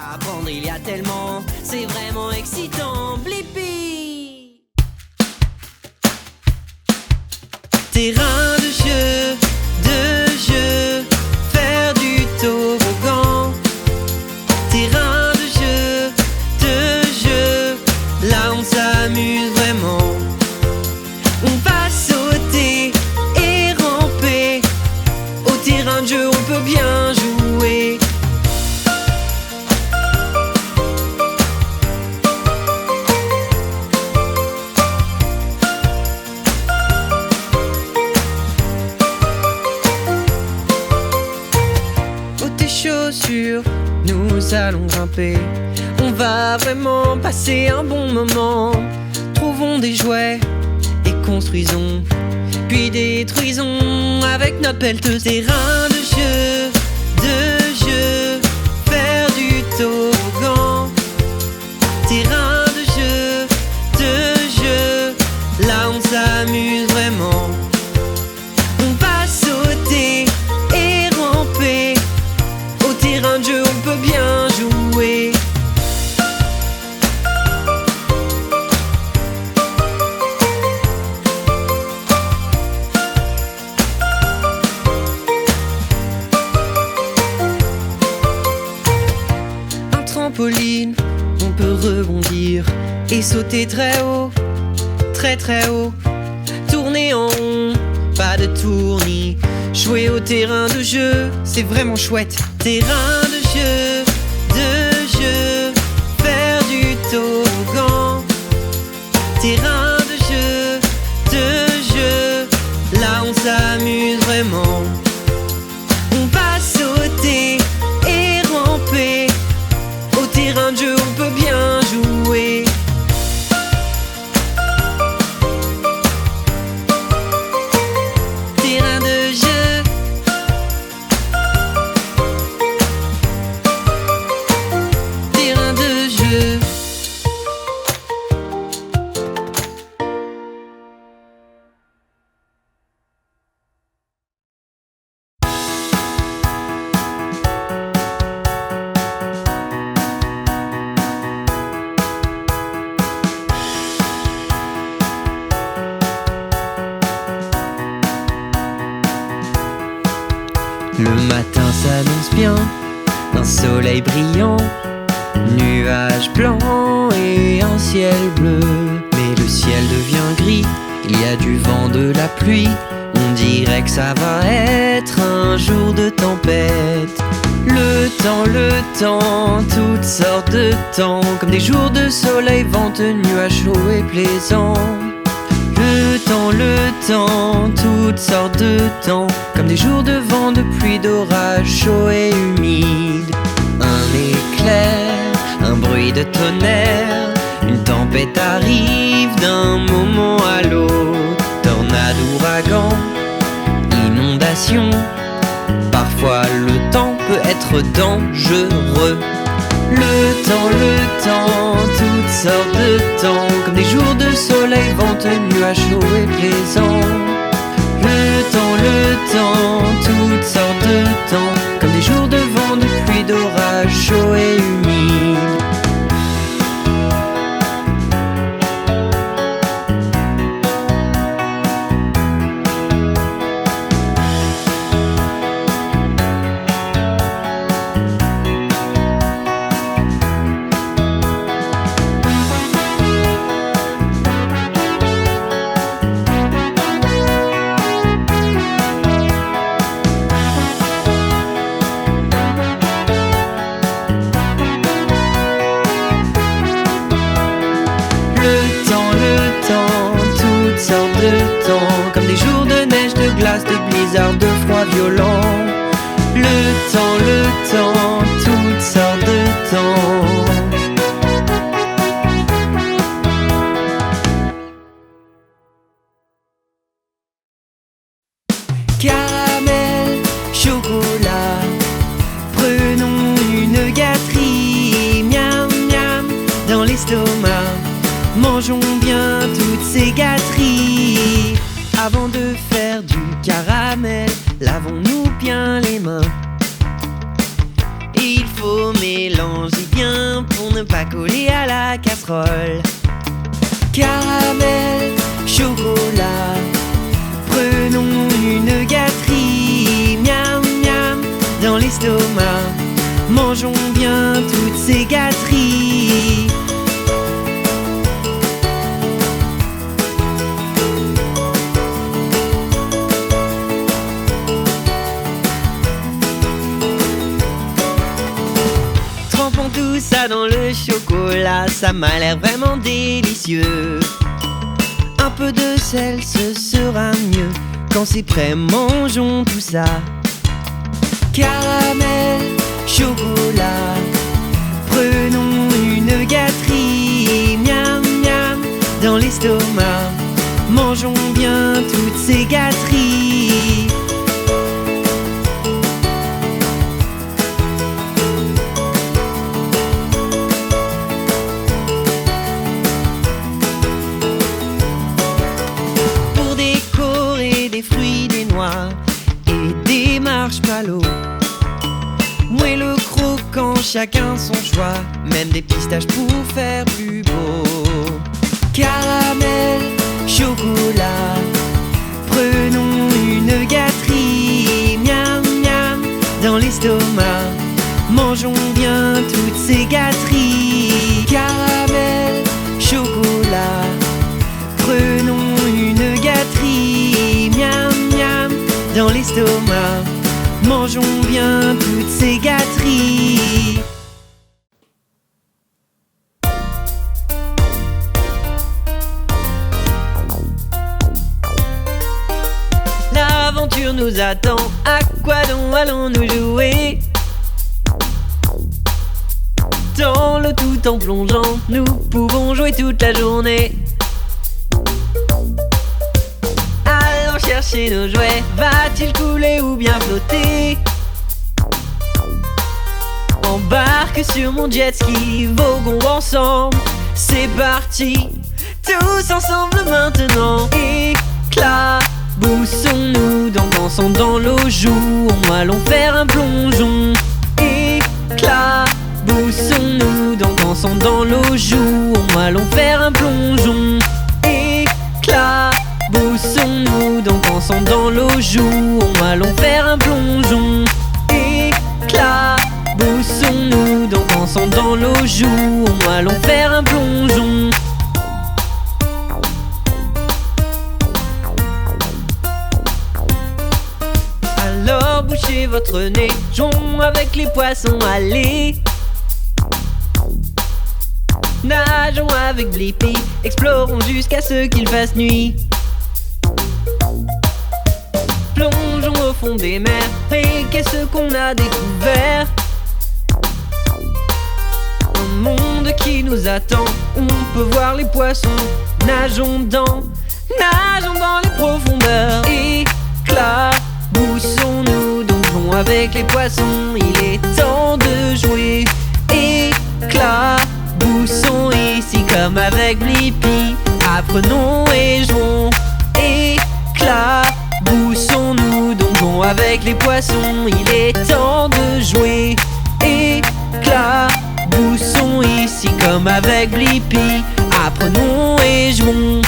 Apprendre il y a tellement, c'est vraiment excitant. Blippi. Terrain de jeu, faire du toboggan. Terrain de jeu, là on s'amuse vraiment. On va sauter et ramper. Au terrain de jeu on peut bien jouer. Chaussures, nous allons grimper. On va vraiment passer un bon moment. Trouvons des jouets et construisons, puis détruisons avec notre pelleteuse. Terrain de jeu, faire du toboggan. Terrain de jeu, là on s'amuse vraiment. On va sauter et ramper. Au terrain de jeu, on peut bien jouer. Un trampoline, on peut rebondir et sauter très haut, très très haut. Tourner en rond, pas de tournis. Jouer au terrain de jeu, c'est vraiment chouette. Terrain de jeu, faire du toboggan. Terrain de jeu, là on s'amuse vraiment. On va sauter et ramper. Au terrain de jeu, on peut bien jouer. Terrain de jeu. Le matin s'annonce bien, un soleil brillant, nuages blancs et un ciel bleu. Mais le ciel devient gris, il y a du vent, de la pluie. On dirait que ça va être un jour de tempête. Le temps, toutes sortes de temps, comme des jours de soleil, vent, de nuages chauds et plaisants. Le temps, toutes sortes de temps, comme des jours de vent, de pluie, d'orage, chaud et humide. Un éclair, un bruit de tonnerre, une tempête arrive d'un moment à l'autre. Tornade, ouragan, inondation, parfois le temps peut être dangereux. Le temps, toutes sortes de temps, comme des jours de soleil, vent, de nuages chauds et plaisants. Le temps, toutes sortes de temps, comme des jours de vent, de pluie, d'orage, chaud et humide. Comme des jours de neige, de glace, de blizzard, de froid violent. Le temps, toutes sortes de temps. Caramel, chocolat, prenons une gâterie. Miam, miam, dans l'estomac, mangeons bien toutes ces gâteries. Avant de faire du caramel, lavons-nous bien les mains. Il faut mélanger bien pas coller à la casserole. Caramel, chocolat, prenons une gâterie. Miam miam dans l'estomac, mangeons bien toutes ces gâteries. Trempons tout ça dans le chocolat, ça m'a l'air vraiment délicieux. Un peu de sel, ce sera mieux. Quand c'est prêt, mangeons tout ça. Caramel, chocolat, prenons une gâterie. Miam miam dans l'estomac, mangeons bien toutes ces gâteries. Pour décorer des fruits, des noix et des marshmallows, moelleux croquant, chacun son choix, même des pistaches pour faire plus beau. Caramel, chocolat, prenons une gâterie. Miam miam dans l'estomac, mangeons bien toutes ces gâteries. Caramel, chocolat, prenons une gâterie. Miam miam dans l'estomac, mangeons bien toutes ces gâteries. L'aventure nous attend, à quoi donc allons-nous jouer? Dans l'eau tout en plongeant, nous pouvons jouer toute la journée. Allons chercher nos jouets, va-t-il couler ou bien flotter? Embarque sur mon jet ski, voguons ensemble, c'est parti. Tous ensemble maintenant, éclaboussons-nous, dansons dans l'eau, jouons, allons faire un plongeon. Éclaboussons-nous, dansons dans l'eau, jouons, allons faire un plongeon. Éclaboussons-nous, dansons dans l'eau, jouons, allons faire un plongeon. Éclaboussons-nous, dansons dans l'eau, jouons, allons faire un plongeon. Alors bouchez votre nez, jouons avec les poissons, allez. Nageons avec Blippi, explorons jusqu'à ce qu'il fasse nuit. Plongeons au fond des mers, et qu'est-ce qu'on a découvert? Un monde qui nous attend, on peut voir les poissons. Nageons dans les profondeurs. Éclaboussons-nous, donc jouons avec les poissons. Il est temps de jouer. Éclaboussons ici comme avec Blippi, apprenons et jouons. Éclaboussons-nous, donc jouons avec les poissons. Il est temps de jouer. Éclaboussons ici comme avec Blippi, apprenons et jouons.